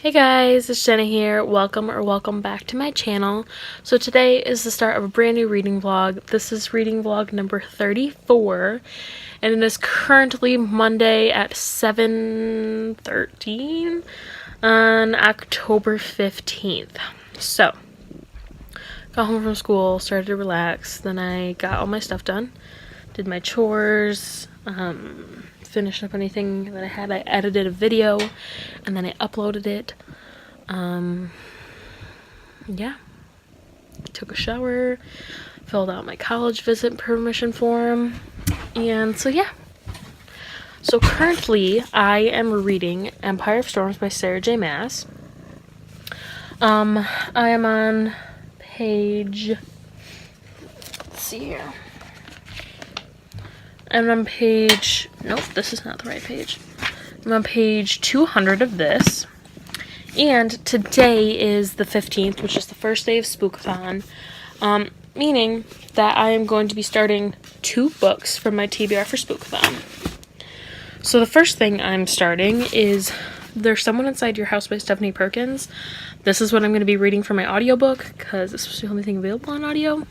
Hey guys, it's Jenna here. Welcome back to my channel. So today is the start of a brand new reading vlog. This is reading vlog number 34 and it is currently Monday at 7:13 on October 15th. So, got home from school, started to relax, then I got all my stuff done, did my chores, finished up anything that I had. I edited a video and then I uploaded it. Yeah, took a shower, filled out my college visit permission form, and so yeah. So currently I am reading Empire of Storms by Sarah J. Maas. I am on page, let's see here. I'm on page, nope, this is not the right page. I'm on page 200 of this. And today is the 15th, which is the first day of SPOOKATHON. Meaning that I am going to be starting 2 books from my TBR for SPOOKATHON. So the first thing I'm starting is There's Someone Inside Your House by Stephanie Perkins. This is what I'm going to be reading for my audiobook, because this was the only thing available on audio.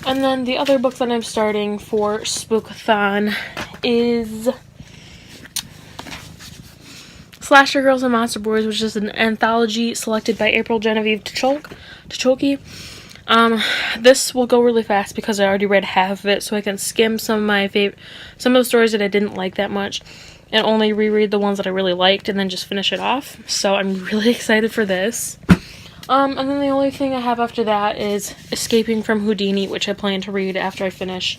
And then the other book that I'm starting for SPOOKAthon is Slasher Girls and Monster Boys, which is an anthology selected by April Genevieve Tchocki. This will go really fast because I already read half of it, so I can skim some of the stories that I didn't like that much and only reread the ones that I really liked and then just finish it off. So I'm really excited for this. And then the only thing I have after that is Escaping from Houdini, which I plan to read after I finish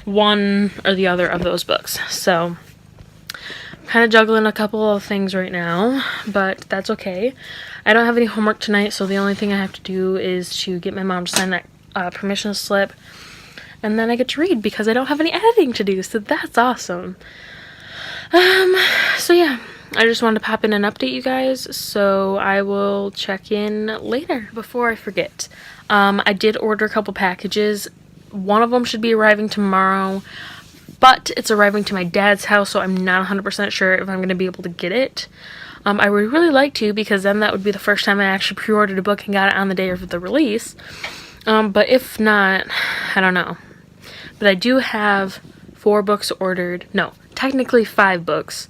one or the other of those books. So, I'm kind of juggling a couple of things right now, but that's okay. I don't have any homework tonight, so the only thing I have to do is to get my mom to sign that permission slip, and then I get to read because I don't have any editing to do, so that's awesome. So yeah. I just wanted to pop in and update you guys, so I will check in later. Before I forget, I did order a couple packages. One of them should be arriving tomorrow, but it's arriving to my dad's house, so I'm not 100% sure if I'm going to be able to get it. I would really like to, because then that would be the first time I actually pre-ordered a book and got it on the day of the release. But if not, I don't know. But I do have 4 books ordered. No, technically 5 books.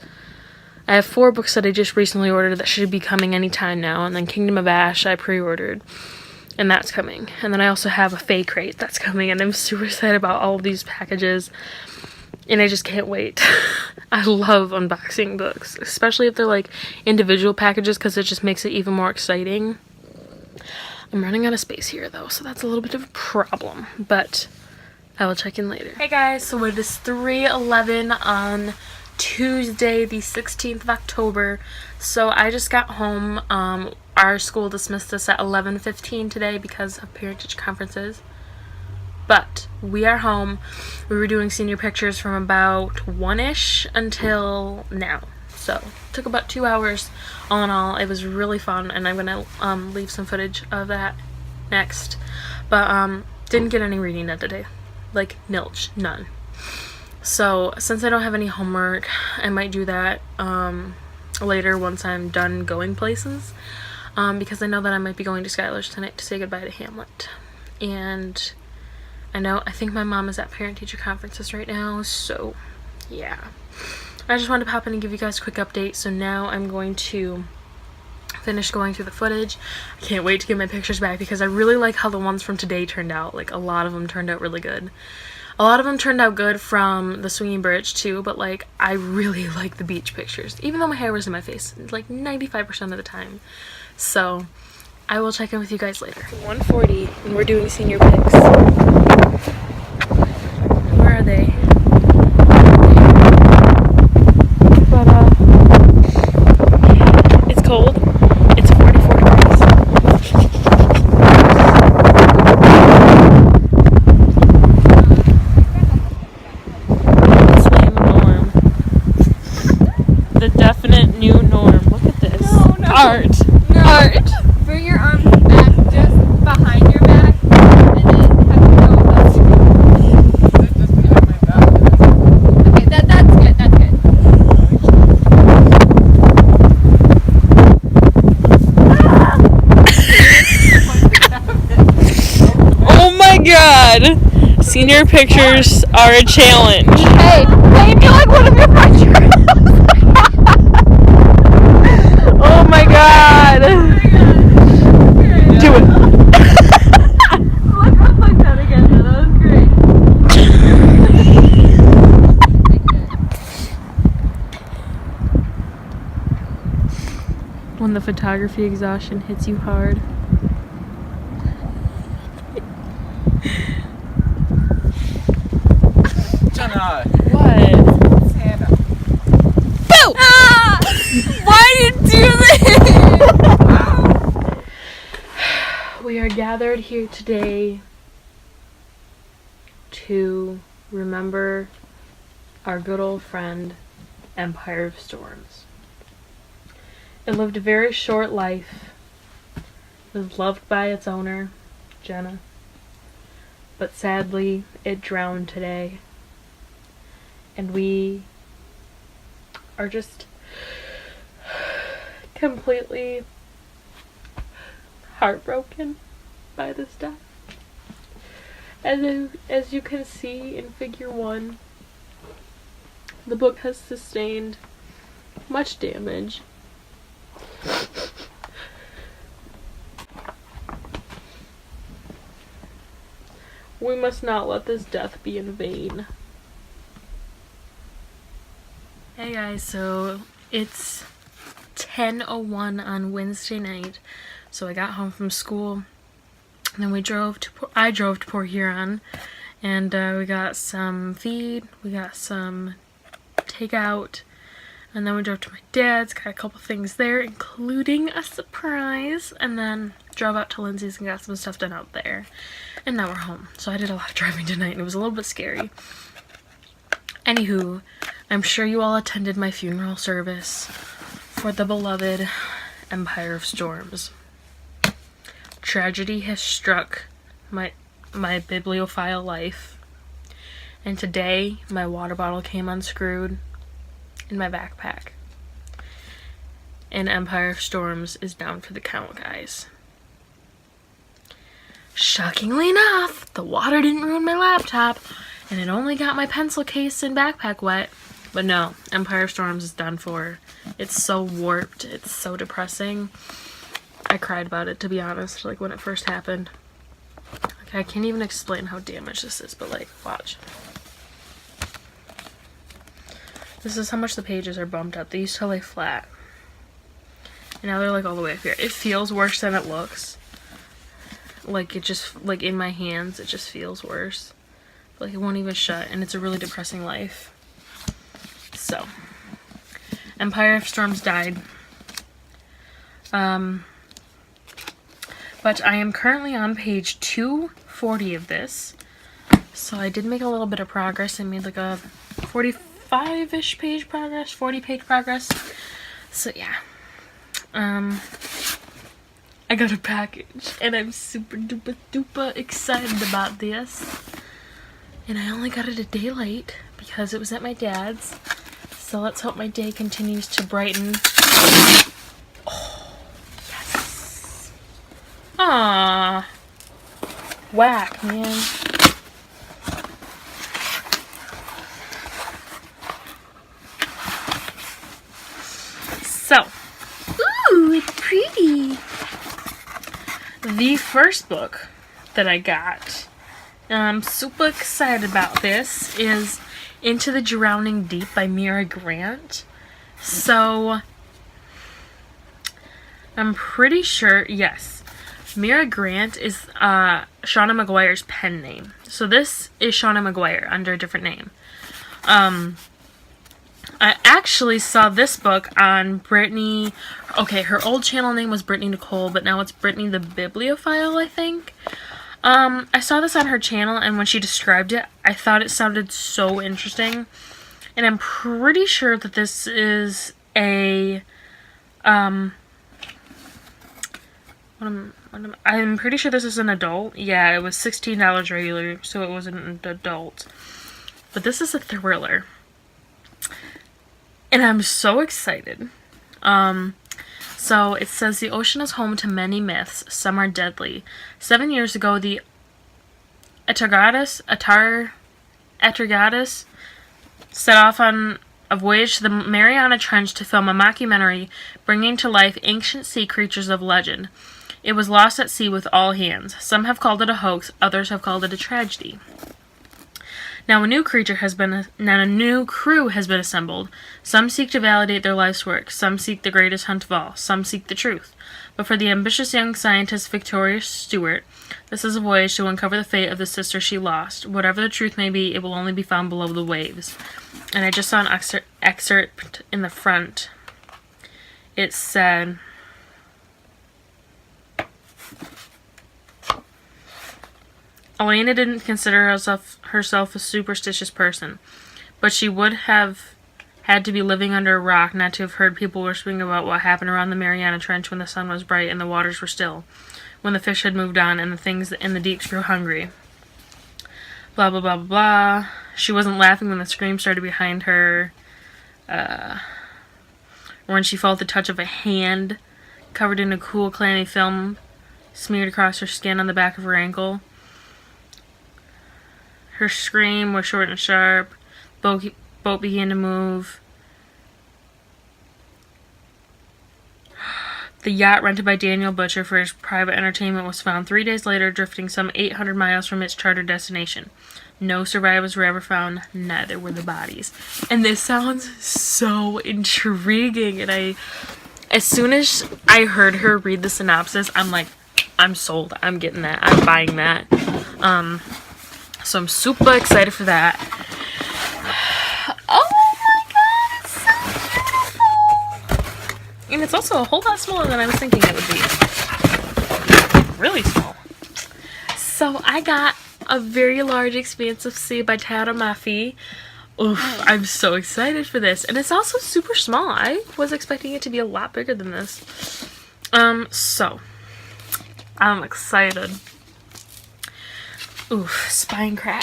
I have 4 books that I just recently ordered that should be coming anytime now, and then Kingdom of Ash I pre-ordered, and that's coming. And then I also have a Fae crate that's coming, and I'm super excited about all of these packages, and I just can't wait. I love unboxing books, especially if they're like individual packages, because it just makes it even more exciting. I'm running out of space here though, so that's a little bit of a problem, but I will check in later. Hey guys, so it is 3:11 on Tuesday, the 16th of October. So I just got home. Our school dismissed us at 11:15 today because of parent-teacher conferences. But we are home. We were doing senior pictures from about 1-ish until now. So it took about 2 hours all in all. It was really fun, and I'm gonna leave some footage of that next. But didn't get any reading done today. Like nilch, none. So, since I don't have any homework, I might do that later once I'm done going places, because I know that I might be going to Skylar's tonight to say goodbye to Hamlet. And I think my mom is at parent-teacher conferences right now, so yeah. I just wanted to pop in and give you guys a quick update. So now I'm going to finish going through the footage. I can't wait to get my pictures back because I really like how the ones from today turned out. Like, a lot of them turned out really good. A lot of them turned out good from the Swinging Bridge too, but like, I really like the beach pictures, even though my hair was in my face like 95% of the time. So I will check in with you guys later. 1:40 and we're doing senior pics. Where are they? But it's cold. It's 44 degrees. The definite new norm. Look at this. No. Art. No. Art. Bring your arms back, just behind your back, and then have to go up. Just behind my back. Okay, that's good. That's good. god! Senior pictures are a challenge. Hey, paint me like one of your pictures. Oh my god! Do it. Look up like that again. That was great. When the photography exhaustion hits you hard. Jenna! What? Santa. Boo! Ah! Why did you do this? We are gathered here today to remember our good old friend, Empire of Storms. It lived a very short life. It was loved by its owner, Jenna. But sadly, it drowned today. And we are just completely heartbroken by this death. As you can see in figure 1, the book has sustained much damage. We must not let this death be in vain. Hey guys, so it's 10:01 on Wednesday night. So I got home from school, and then I drove to Port Huron, and we got some feed, we got some takeout, and then we drove to my dad's, got a couple things there, including a surprise, and then drove out to Lindsay's and got some stuff done out there. And now we're home. So I did a lot of driving tonight, and it was a little bit scary. Anywho, I'm sure you all attended my funeral service for the beloved Empire of Storms. Tragedy has struck my bibliophile life, and today my water bottle came unscrewed in my backpack, and Empire of Storms is down for the count, guys. Shockingly enough, the water didn't ruin my laptop, and it only got my pencil case and backpack wet. But no, Empire of Storms is done for. It's so warped. It's so depressing. I cried about it, to be honest, like when it first happened. Like, I can't even explain how damaged this is, but like, watch. This is how much the pages are bumped up. They used to lay flat, and now they're like all the way up here. It feels worse than it looks. Like, it just, like, in my hands, it just feels worse. Like, it won't even shut, and it's a really depressing life. So, Empire of Storms died. But I am currently on page 240 of this. So I did make a little bit of progress. I made like a 45-ish page progress, 40 page progress. So yeah. I got a package, and I'm super duper duper excited about this. And I only got it a day late because it was at my dad's. So let's hope my day continues to brighten. Oh, yes. Aww. Whack, man. So. Ooh, it's pretty. The first book that I got, and I'm super excited about this, is Into the Drowning Deep by Mira Grant. So, I'm pretty sure, yes, Mira Grant is Shauna Maguire's pen name. So this is Shauna Maguire under a different name. I actually saw this book on Brittany. Okay, her old channel name was Brittany Nicole, but now it's Brittany the Bibliophile, I think. I saw this on her channel, and when she described it, I thought it sounded so interesting. And I'm pretty sure that this is a, I'm pretty sure this is an adult. Yeah, it was $16 regular, so it was an adult. But this is a thriller. And I'm so excited. So it says, the ocean is home to many myths. Some are deadly. 7 years ago, the Atargatis set off on a voyage to the Mariana Trench to film a mockumentary bringing to life ancient sea creatures of legend. It was lost at sea with all hands. Some have called it a hoax, others have called it a tragedy. Now a new crew has been assembled. Some seek to validate their life's work. Some seek the greatest hunt of all. Some seek the truth. But for the ambitious young scientist Victoria Stewart, this is a voyage to uncover the fate of the sister she lost. Whatever the truth may be, it will only be found below the waves. And I just saw an excerpt in the front. It said, Elena didn't consider herself a superstitious person, but she would have had to be living under a rock not to have heard people whispering about what happened around the Mariana Trench when the sun was bright and the waters were still, when the fish had moved on and the things in the deeps grew hungry. Blah, blah, blah, blah, blah. She wasn't laughing when the scream started behind her, or when she felt the touch of a hand covered in a cool, clammy film smeared across her skin on the back of her ankle. Her scream was short and sharp. Boat began to move. The yacht rented by Daniel Butcher for his private entertainment was found 3 days later, drifting some 800 miles from its chartered destination. No survivors were ever found, neither were the bodies. And this sounds so intriguing, and as soon as I heard her read the synopsis, I'm like, I'm sold. I'm getting that. I'm buying that. So I'm super excited for that. Oh my god, it's so beautiful! And it's also a whole lot smaller than I was thinking it would be. Really small. So I got A Very Large Expanse of Sea by Tara Mafi. Oof, I'm so excited for this. And it's also super small. I was expecting it to be a lot bigger than this. So I'm excited. Oof, spine crack.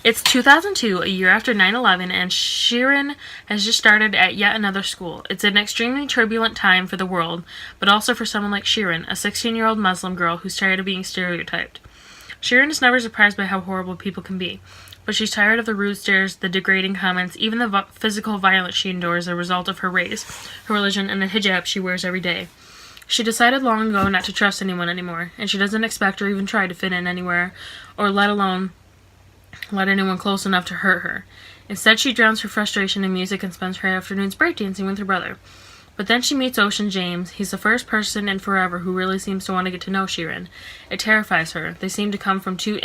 It's 2002, a year after 9/11, and Shirin has just started at yet another school. It's an extremely turbulent time for the world, but also for someone like Shirin, a 16-year-old Muslim girl who's tired of being stereotyped. Shirin is never surprised by how horrible people can be, but she's tired of the rude stares, the degrading comments, even the physical violence she endures as a result of her race, her religion, and the hijab she wears every day. She decided long ago not to trust anyone anymore, and she doesn't expect or even try to fit in anywhere, or let alone let anyone close enough to hurt her. Instead, she drowns her frustration in music and spends her afternoons breakdancing with her brother. But then she meets Ocean James. He's the first person in forever who really seems to want to get to know Shirin. It terrifies her. They seem to come from two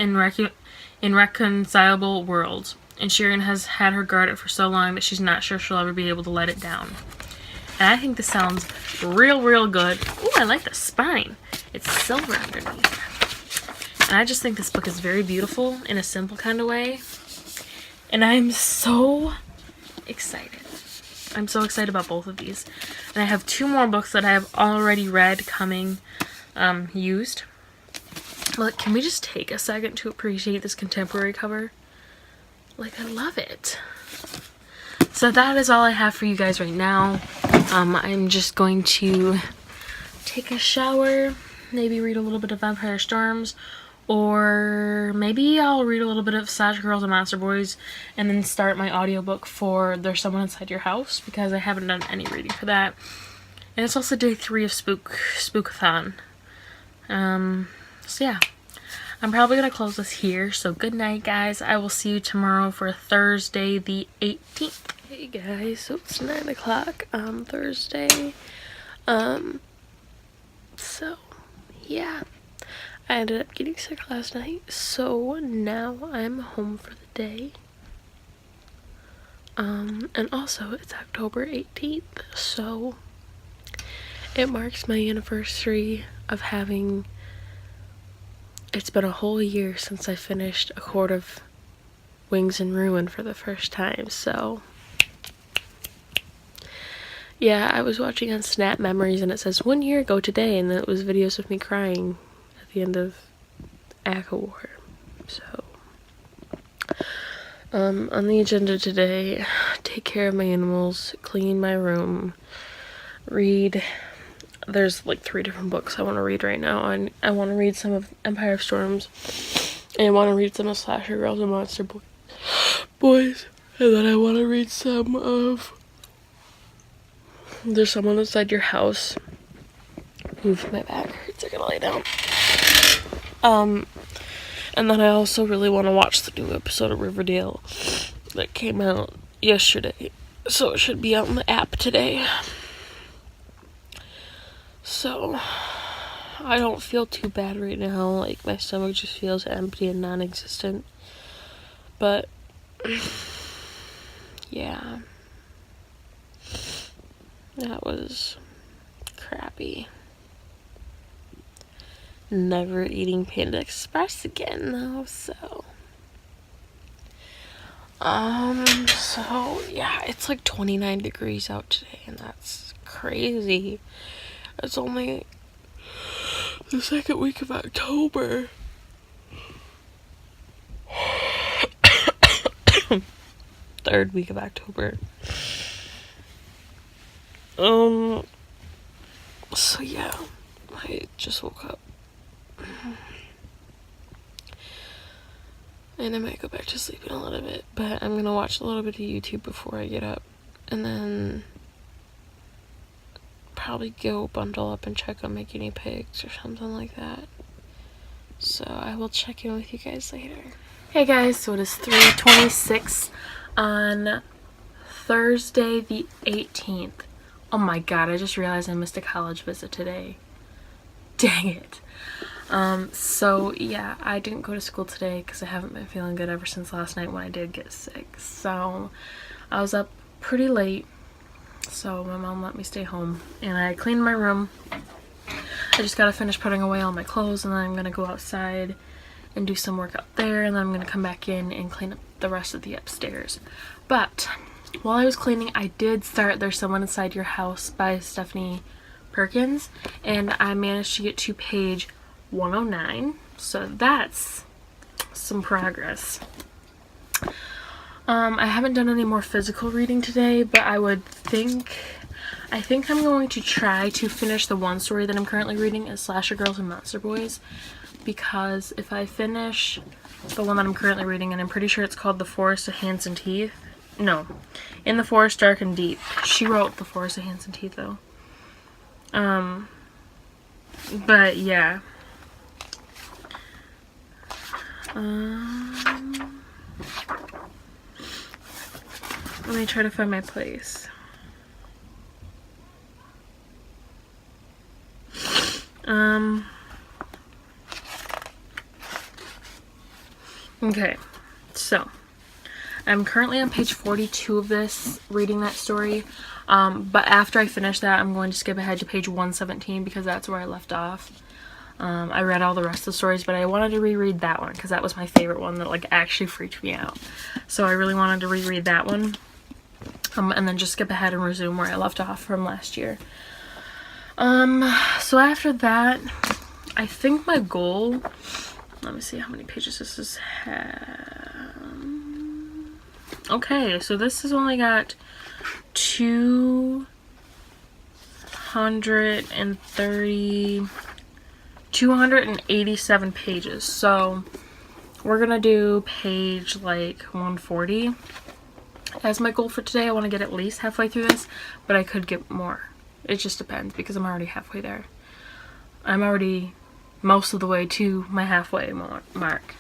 irreconcilable worlds, and Shirin has had her guard it for so long that she's not sure she'll ever be able to let it down. And I think this sounds real good. Ooh, I like the spine. It's silver underneath. And I just think this book is very beautiful in a simple kind of way. And I'm so excited. I'm so excited about both of these. And I have 2 more books that I have already read coming used. Look, can we just take a second to appreciate this contemporary cover? Like, I love it. So that is all I have for you guys right now. I'm just going to take a shower, maybe read a little bit of Vampire Storms, or maybe I'll read a little bit of Savage Girls and Monster Boys, and then start my audiobook for There's Someone Inside Your House, because I haven't done any reading for that. And it's also day 3 of SPOOKAthon. So yeah. I'm probably going to close this here, so good night, guys. I will see you tomorrow for Thursday the 18th. Hey guys, so it's 9 o'clock on Thursday. So yeah, I ended up getting sick last night, so now I'm home for the day. And also it's October 18th, so it marks my anniversary of having, it's been a whole year since I finished A Court of Wings and Ruin for the first time, so yeah, I was watching on Snap Memories and it says 1 year ago today, and then it was videos of me crying at the end of ACA War. So on the agenda today, take care of my animals, clean my room, read. There's like 3 different books I want to read right now, and I want to read some of Empire of Storms. And I want to read some of Slasher Girls and Monster Boys. And then I want to read some of There's Someone Inside Your House. Oof, my back hurts. I gotta lay down. And then I also really want to watch the new episode of Riverdale that came out yesterday. So it should be out on the app today. So I don't feel too bad right now. Like, my stomach just feels empty and non-existent. But yeah, that was crappy. Never eating Panda Express again though, so yeah, it's like 29 degrees out today, and that's crazy. It's only the second week of October. Third week of October. So yeah, I just woke up. And I might go back to sleep in a little bit, but I'm gonna watch a little bit of YouTube before I get up, and then probably go bundle up and check on my guinea pigs or something like that. So I will check in with you guys later. Hey guys, so it is 3:26 on Thursday the 18th. Oh my god, I just realized I missed a college visit today. Dang it. So yeah, I didn't go to school today because I haven't been feeling good ever since last night when I did get sick. So I was up pretty late, so my mom let me stay home, and I cleaned my room. I just gotta finish putting away all my clothes, and then I'm gonna go outside and do some work up there, and then I'm gonna come back in and clean up the rest of the upstairs. But while I was cleaning, I did start There's Someone Inside Your House by Stephanie Perkins, and I managed to get to page 109, so that's some progress. I haven't done any more physical reading today, but I think I'm going to try to finish the one story that I'm currently reading, is Slasher Girls and Monster Boys, because if I finish the one that I'm currently reading, and I'm pretty sure it's called The Forest of Hands and Teeth. No, In the Forest Dark and Deep. She wrote The Forest of Hands and Teeth though. But yeah. Let me try to find my place. Okay, so I'm currently on page 42 of this, reading that story. But after I finish that, I'm going to skip ahead to page 117 because that's where I left off. I read all the rest of the stories, but I wanted to reread that one because that was my favorite one that like actually freaked me out. So I really wanted to reread that one. And then just skip ahead and resume where I left off from last year. So after that, I think my goal, let me see how many pages this is. Okay, so this has only got 287 pages. So we're gonna do page like 140 as my goal for today. I want to get at least halfway through this, but I could get more. It just depends because I'm already halfway there. I'm already most of the way to my halfway mark.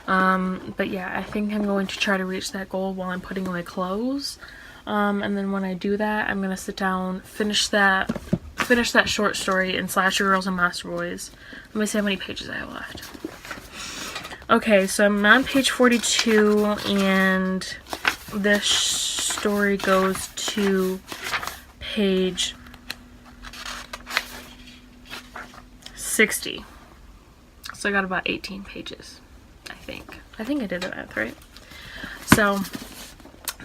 But yeah, I think I'm going to try to reach that goal while I'm putting away clothes. And then when I do that, I'm gonna sit down, finish that short story in Slasher Girls and Monster Boys. Let me see how many pages I have left. Okay, so I'm on page 42, and this story goes to page 60. So I got about 18 pages, I think. I think I did the math right. So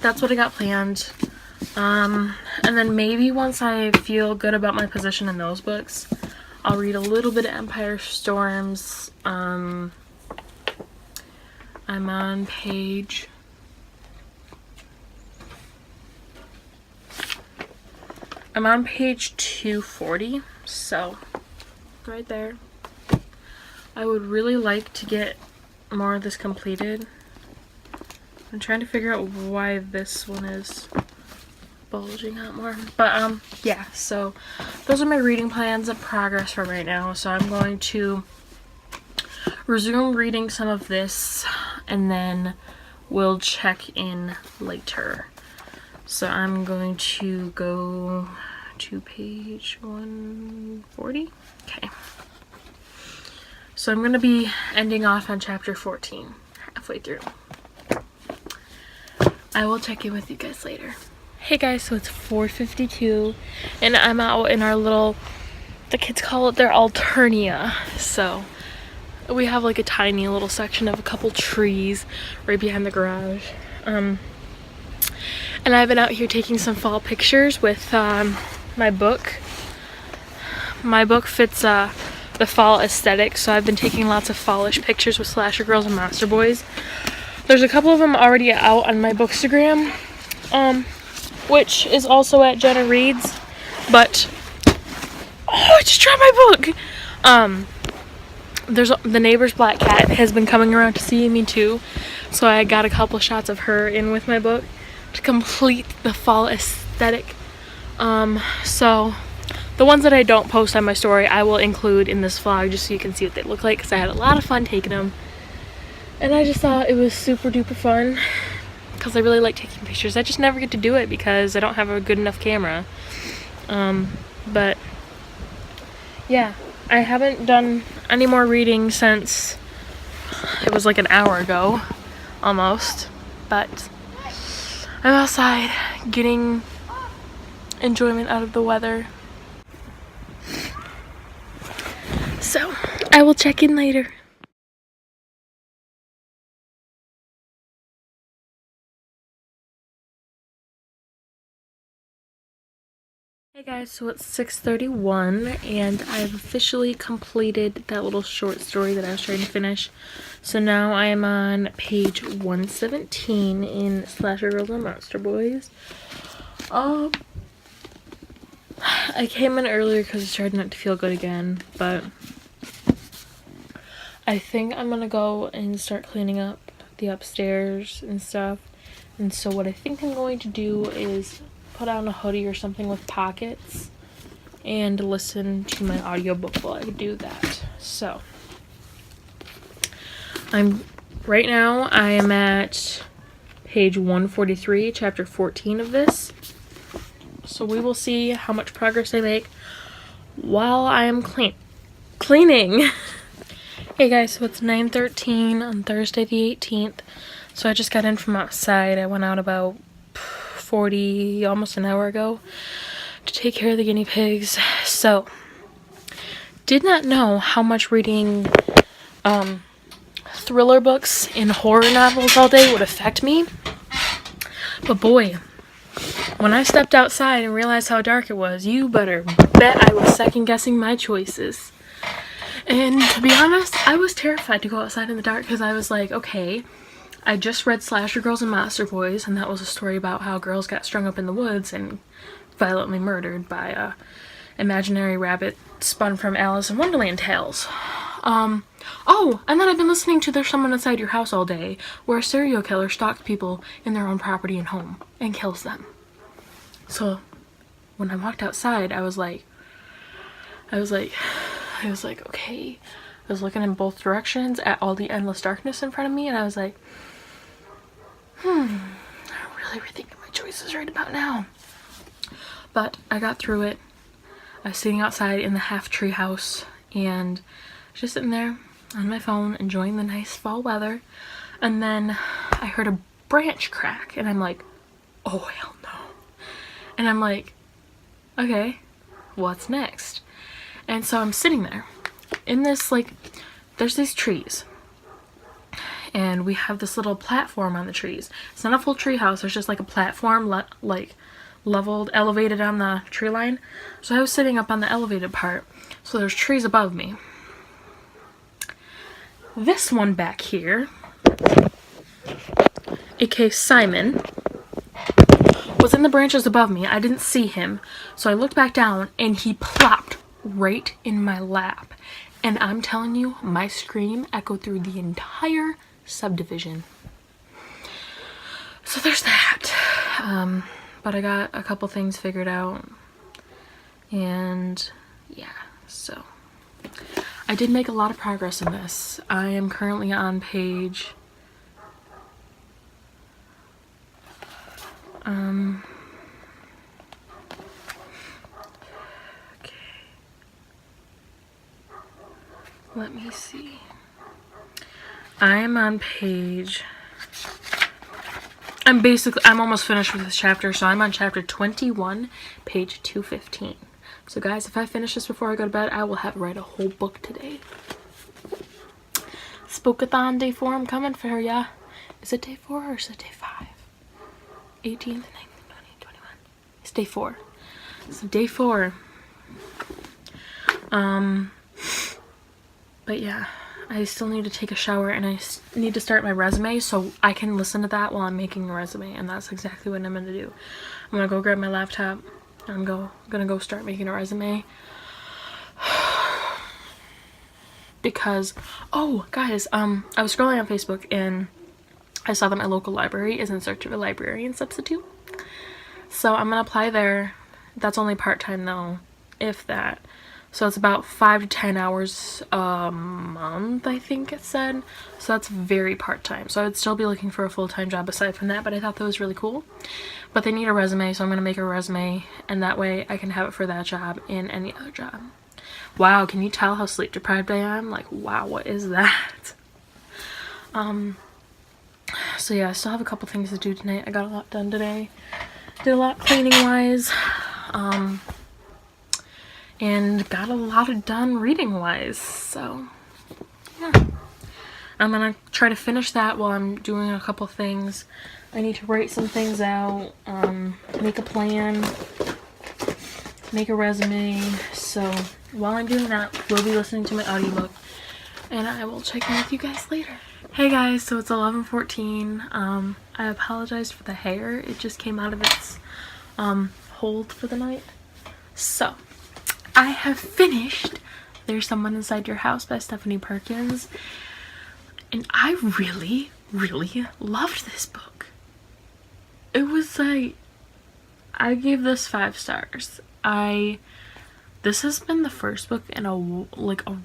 that's what I got planned. And then maybe once I feel good about my position in those books, I'll read a little bit of Empire Storms. I'm on page 240, so right there. I would really like to get more of this completed. I'm trying to figure out why this one is bulging out more. But yeah, so those are my reading plans and progress for right now. So I'm going to resume reading some of this and then we'll check in later. So I'm going to go to page 140. Okay. So I'm going to be ending off on chapter 14, halfway through. I will check in with you guys later. Hey guys, so it's 4:52 and I'm out in our little, the kids call it their alternia. So we have like a tiny little section of a couple trees right behind the garage. And I've been out here taking some fall pictures with my book. My book fits the fall aesthetic, so I've been taking lots of fallish pictures with slasher girls and monster boys. There's a couple of them already out on my Bookstagram, which is also at Jenna Reads, but I just dropped my book. There's the neighbor's black cat has been coming around to see me too, so I got a couple shots of her in with my book to complete the fall aesthetic. So the ones that I don't post on my story I will include in this vlog just so you can see what they look like, because I had a lot of fun taking them. And I just thought it was super duper fun because I really like taking pictures. I just never get to do it because I don't have a good enough camera. But yeah, I haven't done any more reading since it was like an hour ago, almost. But I'm outside getting enjoyment out of the weather. So I will check in later. Hey guys, so it's 6:31 and I've officially completed that little short story that I was trying to finish. So now I am on page 117 in Slasher Girls and Monster Boys. I came in earlier because I started not to feel good again, but I think I'm gonna go and start cleaning up the upstairs and stuff. And so what I think I'm going to do is put on a hoodie or something with pockets and listen to my audiobook while I do that. So right now I am at page 143, chapter 14 of this. So we will see how much progress I make while I am cleaning. Hey guys, so it's 9:13 on Thursday the 18th. So I just got in from outside. I went out about almost an hour ago to take care of the guinea pigs. So did not know how much reading thriller books and horror novels all day would affect me, but boy, when I stepped outside and realized how dark it was, you better bet I was second guessing my choices. And to be honest, I was terrified to go outside in the dark because I was like, okay, I just read Slasher Girls and Monster Boys, and that was a story about how girls got strung up in the woods and violently murdered by a imaginary rabbit spun from Alice in Wonderland tales. Oh, and then I've been listening to There's Someone Inside Your House all day, where a serial killer stalks people in their own property and home and kills them. So when I walked outside, I was like, okay. I was looking in both directions at all the endless darkness in front of me, and I was like, I'm really rethinking my choices right about now. But I got through it. I was sitting outside in the half tree house and just sitting there on my phone enjoying the nice fall weather, and then I heard a branch crack and I'm like, oh hell no. And I'm like, okay, what's next? And so I'm sitting there in this, like, there's these trees and we have this little platform on the trees. It's not a full tree house, there's just like a platform leveled, elevated on the tree line. So I was sitting up on the elevated part, so there's trees above me. This one back here, aka Simon, was in the branches above me. I didn't see him, so I looked back down and he plopped right in my lap. And I'm telling you, my scream echoed through the entire subdivision. So there's that. But I got a couple things figured out. And yeah, so I did make a lot of progress in this. I am currently on page okay. Let me see. I'm on page, I'm almost finished with this chapter, so I'm on chapter 21, page 215. So guys, if I finish this before I go to bed, I will have read a whole book today. Spookathon day 4, I'm coming for ya. Is it day 4 or is it day 5? 18th, 19th, 20th, 21. It's day 4. So day 4. But yeah, I still need to take a shower and I need to start my resume so I can listen to that while I'm making a resume, and that's exactly what I'm gonna do. I'm gonna go grab my laptop and I'm gonna go start making a resume. Because, oh guys, I was scrolling on Facebook and I saw that my local library is in search of a librarian substitute. So I'm gonna apply there. That's only part-time though, if that. So it's about 5 to 10 hours a month, I think it said. So that's very part-time. So I would still be looking for a full-time job aside from that, but I thought that was really cool. But they need a resume, so I'm gonna make a resume, and that way I can have it for that job and any other job. Wow, can you tell how sleep deprived I am? Like, wow, what is that? So yeah, I still have a couple things to do tonight. I got a lot done today. Did a lot cleaning wise. And got a lot done reading wise. So yeah. I'm gonna try to finish that while I'm doing a couple things. I need to write some things out, make a plan, make a resume. So while I'm doing that, we'll be listening to my audiobook, and I will check in with you guys later. Hey guys, so it's 11:14. I apologize for the hair. It just came out of its hold for the night. So I have finished There's Someone Inside Your House by Stephanie Perkins, and I really loved this book. It was like, I gave this 5 stars. This has been the first book in a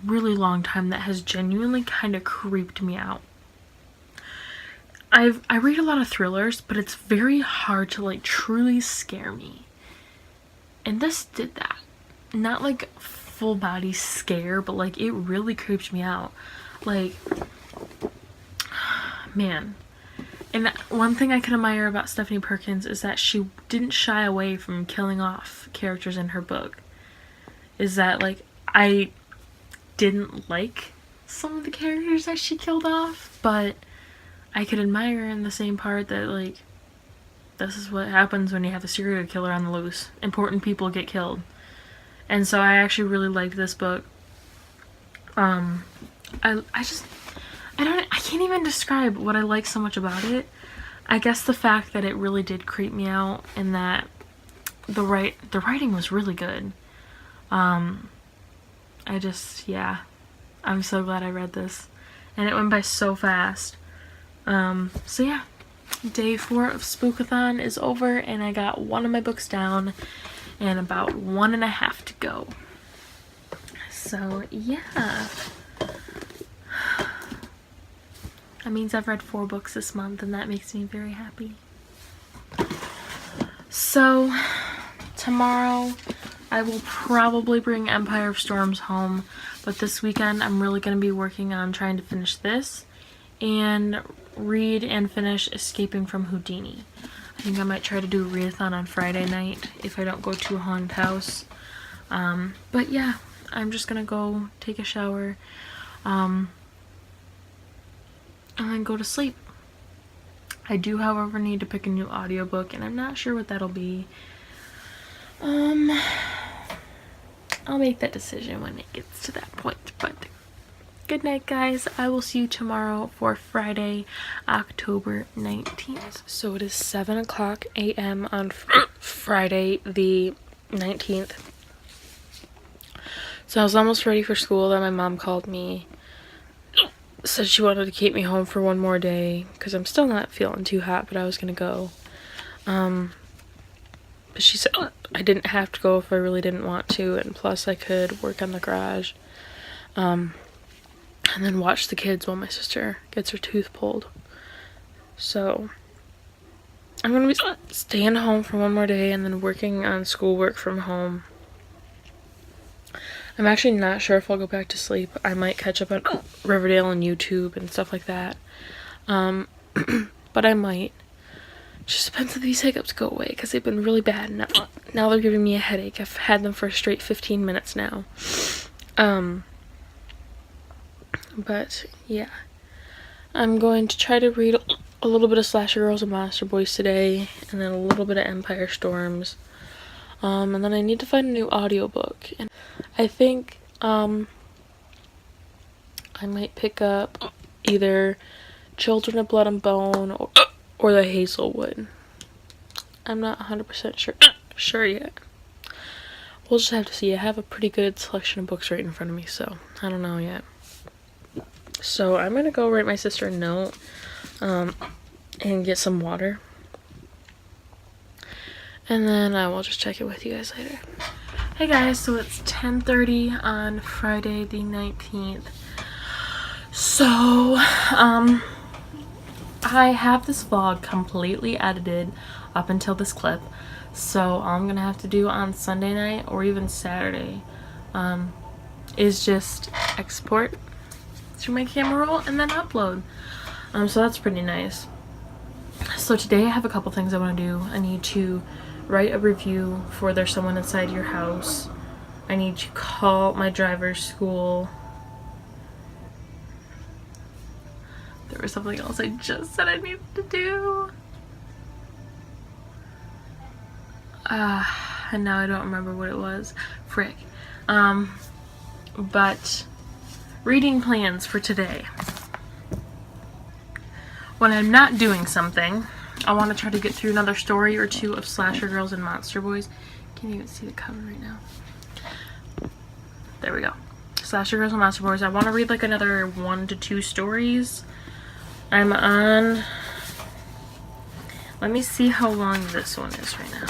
really long time that has genuinely kind of creeped me out. I read a lot of thrillers, but it's very hard to like truly scare me. And this did that. Not like full body scare, but like it really creeped me out. Like, man. And one thing I can admire about Stephanie Perkins is that she didn't shy away from killing off characters in her book. Is that like, I didn't like some of the characters that she killed off, but I could admire in the same part that like, this is what happens when you have a serial killer on the loose. Important people get killed. And so I actually really liked this book. I can't even describe what I like so much about it. I guess the fact that it really did creep me out, and that the writing was really good. Yeah, I'm so glad I read this, and it went by so fast. So yeah, day 4 of Spookathon is over, and I got 1 of my books down and about 1.5 to go. So yeah, that means I've read 4 books this month, and that makes me very happy. So tomorrow I will probably bring Empire of Storms home, but this weekend I'm really going to be working on trying to finish this and read and finish Escaping from Houdini. I think I might try to do a readathon on Friday night if I don't go to a haunted house. But yeah, I'm just gonna go take a shower and then go to sleep. I do, however, need to pick a new audiobook, and I'm not sure what that'll be. I'll make that decision when it gets to that point. But good night, guys. I will see you tomorrow for Friday, October 19th. So it is 7:00 a.m. on Friday the 19th. So I was almost ready for school, then my mom called me, said she wanted to keep me home for one more day because I'm still not feeling too hot, but I was gonna go. But she said I didn't have to go if I really didn't want to, and plus I could work on the garage, and then watch the kids while my sister gets her tooth pulled. So I'm gonna be staying home for one more day and then working on schoolwork from home. I'm actually not sure if I'll go back to sleep. I might catch up on Riverdale and YouTube and stuff like that. But I might. Just depends if these hiccups go away, because they've been really bad. Now they're giving me a headache. I've had them for a straight 15 minutes now. But yeah. I'm going to try to read a little bit of Slasher Girls and Monster Boys today, and then a little bit of Empire Storms. And then I need to find a new audiobook. And I think I might pick up either Children of Blood and Bone or the Hazelwood. I'm not 100% sure yet. We'll just have to see. I have a pretty good selection of books right in front of me, so I don't know yet. So I'm gonna go write my sister a note and get some water. And then I will just check it with you guys later. Hey guys, so it's 10:30 on Friday the 19th. So, I have this vlog completely edited up until this clip. So all I'm gonna have to do on Sunday night or even Saturday is just export to my camera roll and then upload. So that's pretty nice. So today I have a couple things I want to do. I need to write a review for There's Someone Inside Your House. I need to call my driver's school. There was something else I just said I needed to do. And now I don't remember what it was. Frick. But reading plans for today. When I'm not doing something, I want to try to get through another story or two of Slasher Girls and Monster Boys. Can't even see the cover right now. There we go. Slasher Girls and Monster Boys. I want to read like another 1 to 2 stories. I'm on... Let me see how long this one is right now.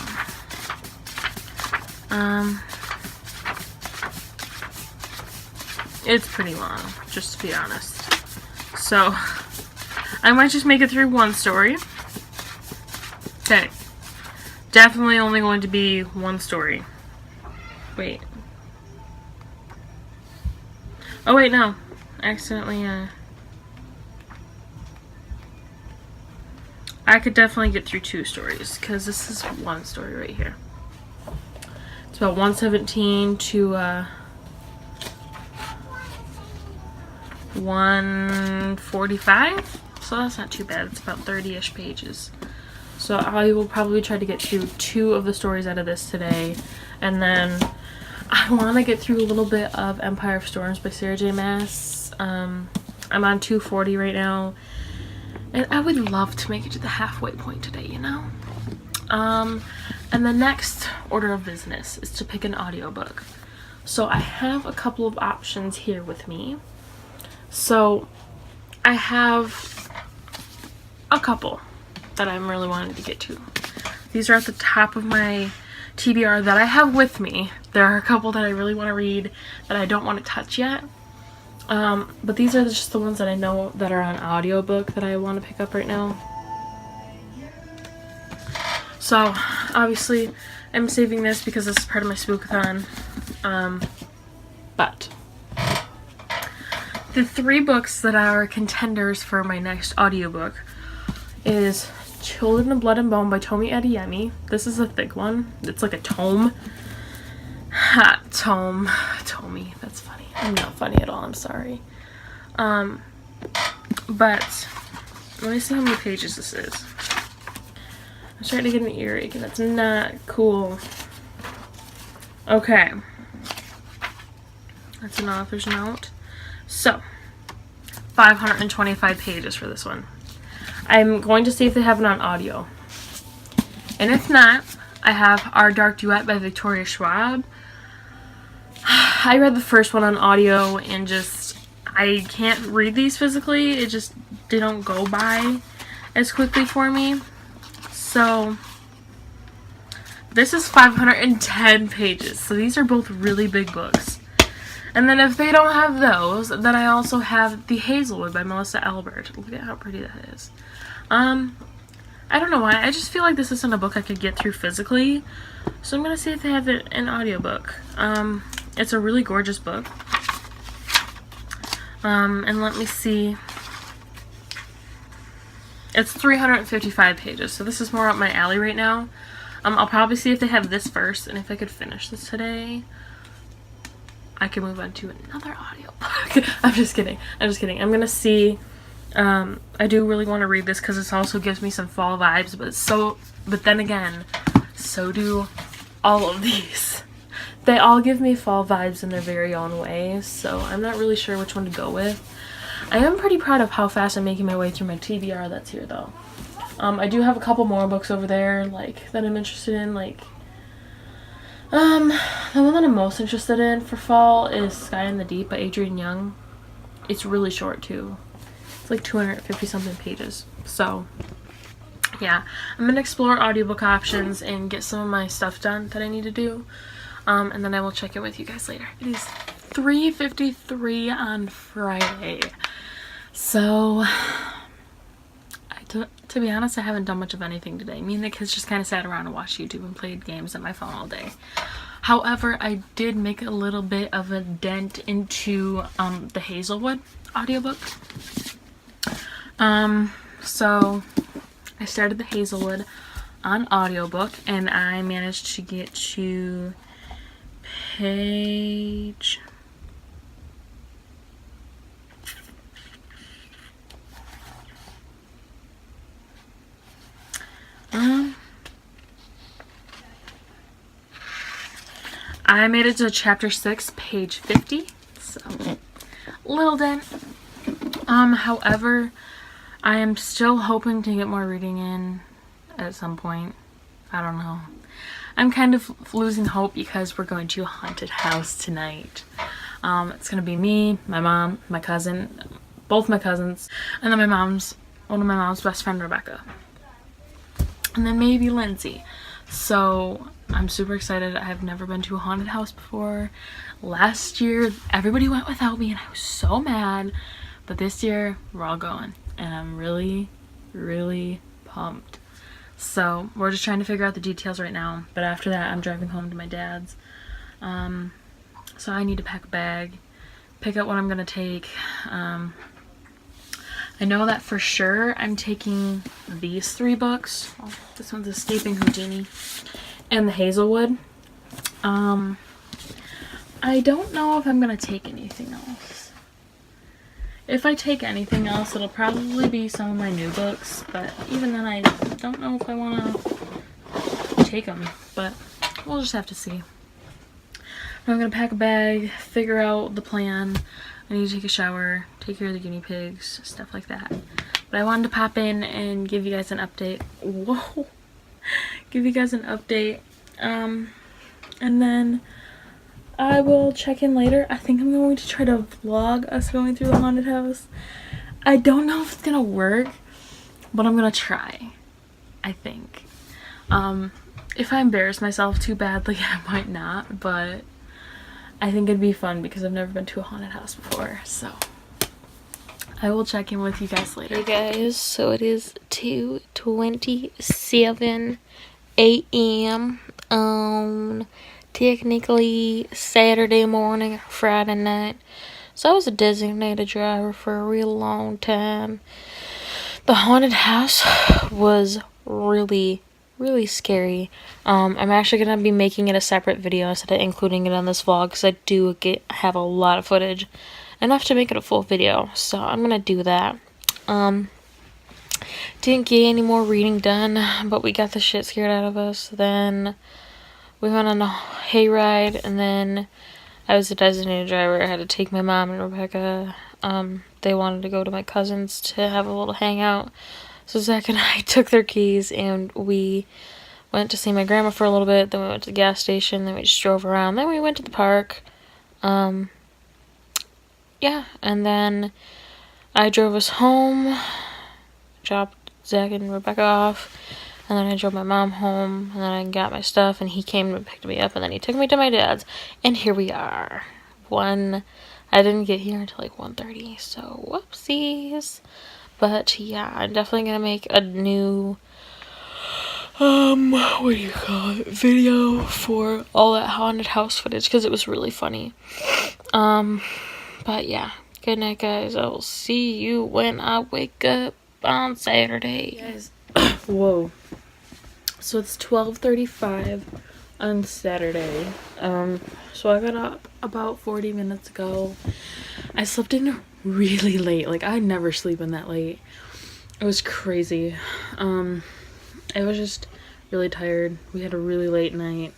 It's pretty long, just to be honest. So, I might just make it through one story. Okay. Definitely only going to be one story. Wait. Oh wait, no. I accidentally, I could definitely get through 2 stories, because this is one story right here. It's about 117 to, 145, so that's not too bad. It's about 30-ish pages. So I will probably try to get through 2 of the stories out of this today, and then I want to get through a little bit of Empire of Storms by Sarah J. Maas. I'm on 240 right now, and I would love to make it to the halfway point today, you know? And the next order of business is to pick an audiobook. So I have a couple of options here with me. So I have a couple that I'm really wanting to get to. These are at the top of my TBR that I have with me. There are a couple that I really want to read that I don't want to touch yet. But these are just the ones that I know that are on audiobook that I want to pick up right now. So obviously I'm saving this because this is part of my SPOOKAthon. But the 3 books that are contenders for my next audiobook is Children of Blood and Bone by Tomi Adeyemi. This is a thick one. It's like a tome. Ha, tome. Tomi. That's funny. I'm not funny at all. I'm sorry. But let me see how many pages this is. I'm starting to get an earache and that's not cool. Okay. That's an author's note. So, 525 pages for this one. I'm going to see if they have it on audio. And if not, I have Our Dark Duet by Victoria Schwab. I read the first one on audio and just, I can't read these physically. It just, they don't go by as quickly for me. So this is 510 pages. So these are both really big books. And then if they don't have those, then I also have The Hazelwood by Melissa Albert. Look at how pretty that is. I don't know why. I just feel like this isn't a book I could get through physically. So I'm going to see if they have it in audiobook. It's a really gorgeous book. And let me see. It's 355 pages. So this is more up my alley right now. I'll probably see if they have this first. And if I could finish this today, I can move on to another audiobook. I'm just kidding. I'm going to see. I do really want to read this because this also gives me some fall vibes, but then again, so do all of these. They all give me fall vibes in their very own way, so I'm not really sure which one to go with. I am pretty proud of how fast I'm making my way through my TBR that's here, though. I do have a couple more books over there, like, that I'm interested in, like, the one that I'm most interested in for fall is Sky in the Deep by Adrienne Young. It's really short, too. It's like 250 something pages. So yeah, I'm gonna explore audiobook options and get some of my stuff done that I need to do, and then I will check in with you guys later. It is 3:53 on Friday, so to be honest, I haven't done much of anything today. Me and the kids just kind of sat around and watched YouTube and played games on my phone all day. However, I did make a little bit of a dent into the Hazelwood audiobook. So I started the Hazelwood on audiobook and I managed to get to page I made it to chapter 6, page 50. So little dent. However, I am still hoping to get more reading in at some point. I don't know. I'm kind of losing hope because we're going to a haunted house tonight. It's going to be me, my mom, my cousin, both my cousins, and then one of my mom's best friend, Rebecca. And then maybe Lindsay. So I'm super excited. I have never been to a haunted house before. Last year, everybody went without me and I was so mad. But this year, we're all going. And I'm really, really pumped. So we're just trying to figure out the details right now. But after that, I'm driving home to my dad's. So I need to pack a bag, pick out what I'm going to take. I know that for sure I'm taking these 3 books. Oh, this one's Escaping Houdini and the Hazelwood. I don't know if I'm going to take anything else. If I take anything else, it'll probably be some of my new books, but even then I don't know if I want to take them, but we'll just have to see. I'm going to pack a bag, figure out the plan. I need to take a shower, take care of the guinea pigs, stuff like that. But I wanted to pop in and give you guys an update. Whoa! Give you guys an update. And then I will check in later. I think I'm going to try to vlog us going through the haunted house. I don't know if it's going to work, but I'm going to try. I think. If I embarrass myself too badly, I might not, but I think it'd be fun because I've never been to a haunted house before, so I will check in with you guys later. Hey guys, so it is 2:27 a.m. on technically Saturday morning, Friday night. So I was a designated driver for a real long time. The haunted house was really scary. I'm actually gonna be making it a separate video instead of including it on this vlog because I do have a lot of footage, enough to make it a full video. So I'm gonna do that. Didn't get any more reading done, but we got the shit scared out of us. Then we went on a hayride, and then I was a designated driver. I had to take my mom and Rebecca. They wanted to go to my cousin's to have a little hangout. So Zach and I took their keys and we went to see my grandma for a little bit. Then we went to the gas station. Then we just drove around. Then we went to the park. Yeah, and then I drove us home, dropped Zach and Rebecca off, and then I drove my mom home, and then I got my stuff, and he came and picked me up, and then he took me to my dad's, and here we are. I didn't get here until like 1:30, so whoopsies. But yeah, I'm definitely gonna make a new what do you call it, video for all that haunted house footage, because it was really funny. But yeah, good night, guys. I will see you when I wake up on Saturday. Guys, whoa. So it's 12:35 on Saturday. So I got up about 40 minutes ago. I slept in really late. Like, I never sleep in that late. It was crazy. I was just really tired. We had a really late night.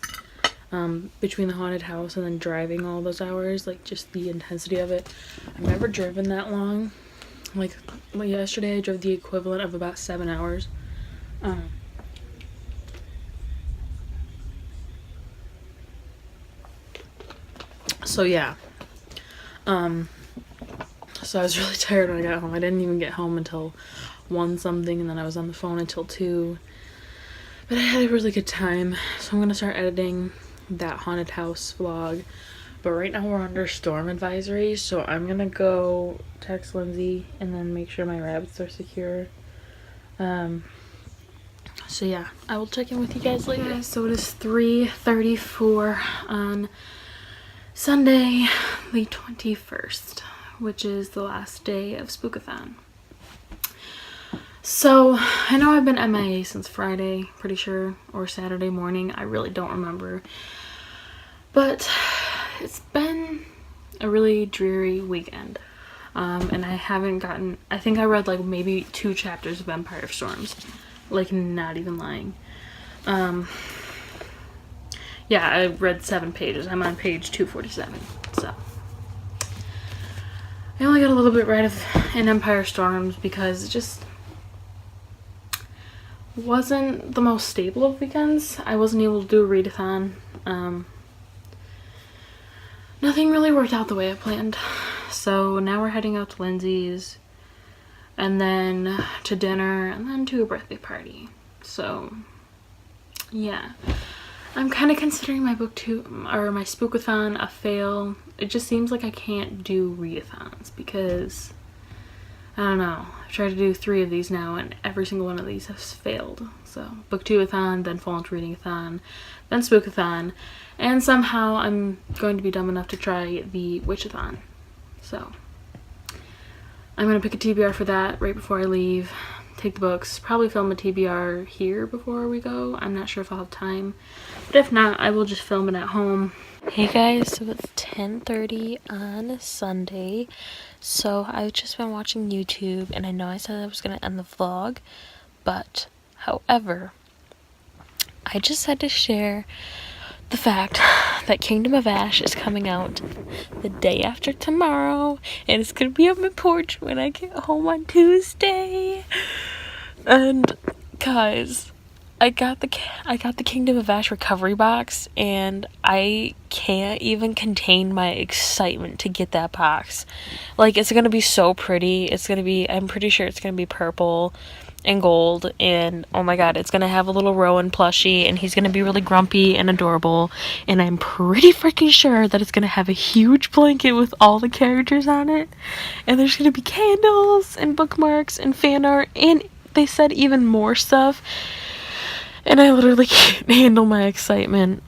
Between the haunted house and then driving all those hours, like, just the intensity of it. I've never driven that long. Like yesterday I drove the equivalent of about 7 hours. So yeah. So I was really tired when I got home. I didn't even get home until 1 something, and then I was on the phone until 2. But I had a really good time. So I'm gonna start editing that haunted house vlog. But right now we're under storm advisory, so I'm gonna go text Lindsay and then make sure my rabbits are secure. So yeah, I will check in with you guys later. So it is 3:34 on Sunday, the 21st, which is the last day of Spookathon. So, I know I've been MIA since Friday, pretty sure, or Saturday morning. I really don't remember. But it's been a really dreary weekend. And I haven't gotten, I think I read like maybe 2 chapters of Empire of Storms. Like, not even lying. Yeah, I read 7 pages. I'm on page 247, so. I only got a little bit right of in Empire Storms because it just wasn't the most stable of weekends. I wasn't able to do a readathon. Nothing really worked out the way I planned. So now we're heading out to Lindsay's, and then to dinner, and then to a birthday party. So, yeah. I'm kind of considering my my Spookathon a fail. It just seems like I can't do readathons because, I don't know, I've tried to do 3 of these now and every single one of these has failed. So, Book2-a-thon, then Fall into Reading-a-thon, then Spookathon, and somehow I'm going to be dumb enough to try the Witch-a-thon. So, I'm going to pick a TBR for that right before I leave. Take the books, probably film a TBR here before we go. I'm not sure if I'll have time, but if not, I will just film it at home. Hey guys, so it's 10:30 on Sunday. So I've just been watching YouTube, and I know I said I was going to end the vlog, but however, I just had to share the fact that Kingdom of Ash is coming out the day after tomorrow, and it's going to be on my porch when I get home on Tuesday. And guys, I got the Kingdom of Ash recovery box, and I can't even contain my excitement to get that box. Like, it's gonna be so pretty. I'm pretty sure it's gonna be purple and gold, and oh my god, it's gonna have a little Rowan plushie, and he's gonna be really grumpy and adorable, and I'm pretty freaking sure that it's gonna have a huge blanket with all the characters on it, and there's gonna be candles and bookmarks and fan art, and they said even more stuff. And I literally can't handle my excitement.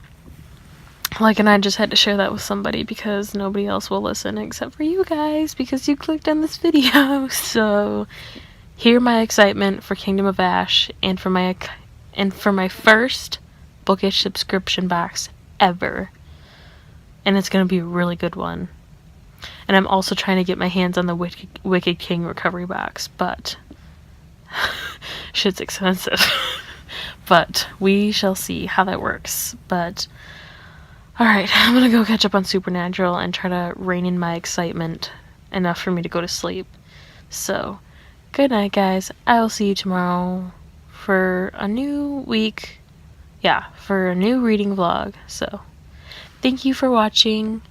Like, and I just had to share that with somebody because nobody else will listen except for you guys because you clicked on this video. So, hear my excitement for Kingdom of Ash and for my first bookish subscription box ever. And it's going to be a really good one. And I'm also trying to get my hands on the Wicked King recovery box, but shit's expensive. But we shall see how that works. But alright, I'm gonna go catch up on Supernatural and try to rein in my excitement enough for me to go to sleep. So, good night, guys. I will see you tomorrow for a new week. Yeah, for a new reading vlog. So, thank you for watching.